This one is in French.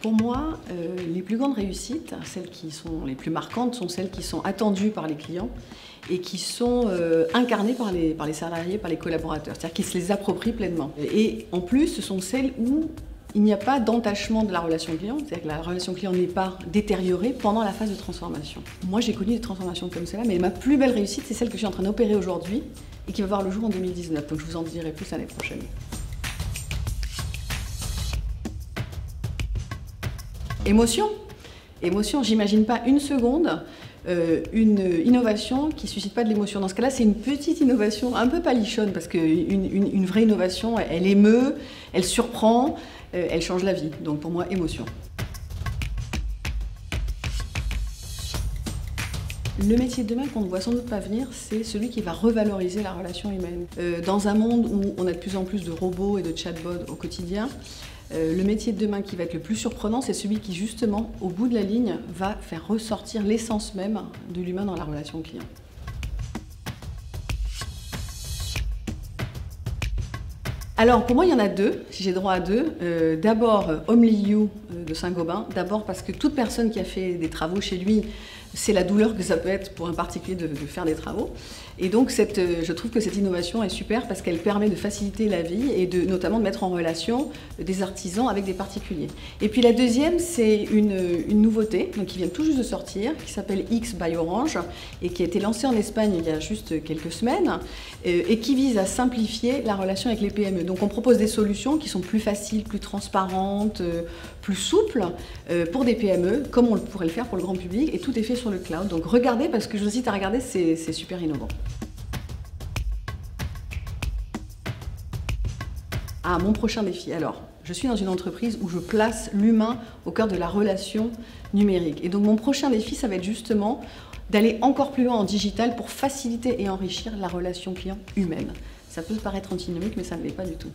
Pour moi, les plus grandes réussites, celles qui sont les plus marquantes, sont celles qui sont attendues par les clients et qui sont incarnées par les salariés, par les collaborateurs, c'est-à-dire qu'ils se les approprient pleinement. Et en plus, ce sont celles où il n'y a pas d'entachement de la relation client, c'est-à-dire que la relation client n'est pas détériorée pendant la phase de transformation. Moi, j'ai connu des transformations comme celle-là, mais ma plus belle réussite, c'est celle que je suis en train d'opérer aujourd'hui et qui va voir le jour en 2019, donc je vous en dirai plus l'année prochaine. Émotion. Émotion, j'imagine pas une seconde une innovation qui ne suscite pas de l'émotion. Dans ce cas-là, c'est une petite innovation un peu palichonne, parce qu'une vraie innovation, elle émeut, elle surprend, elle change la vie. Donc pour moi, émotion. Le métier de demain qu'on ne voit sans doute pas venir, c'est celui qui va revaloriser la relation humaine. Dans un monde où on a de plus en plus de robots et de chatbots au quotidien, le métier de demain qui va être le plus surprenant, c'est celui qui, justement, au bout de la ligne, va faire ressortir l'essence même de l'humain dans la relation client. Alors, pour moi, il y en a deux, si j'ai droit à deux. D'abord, Homely You de Saint-Gobain. D'abord parce que toute personne qui a fait des travaux chez lui, c'est la douleur que ça peut être pour un particulier de faire des travaux. Et donc, je trouve que cette innovation est super parce qu'elle permet de faciliter la vie et notamment de mettre en relation des artisans avec des particuliers. Et puis la deuxième, c'est une nouveauté donc, qui vient tout juste de sortir, qui s'appelle X by Orange et qui a été lancée en Espagne il y a juste quelques semaines et qui vise à simplifier la relation avec les PME. Donc on propose des solutions qui sont plus faciles, plus transparentes, plus souples pour des PME, comme on pourrait le faire pour le grand public, et tout est fait sur le cloud. Donc regardez, parce que je vous incite à regarder, c'est super innovant. Ah, mon prochain défi. Alors, je suis dans une entreprise où je place l'humain au cœur de la relation numérique. Et donc mon prochain défi, ça va être justement d'aller encore plus loin en digital pour faciliter et enrichir la relation client humaine. Ça peut paraître antinomique, mais ça ne l'est pas du tout.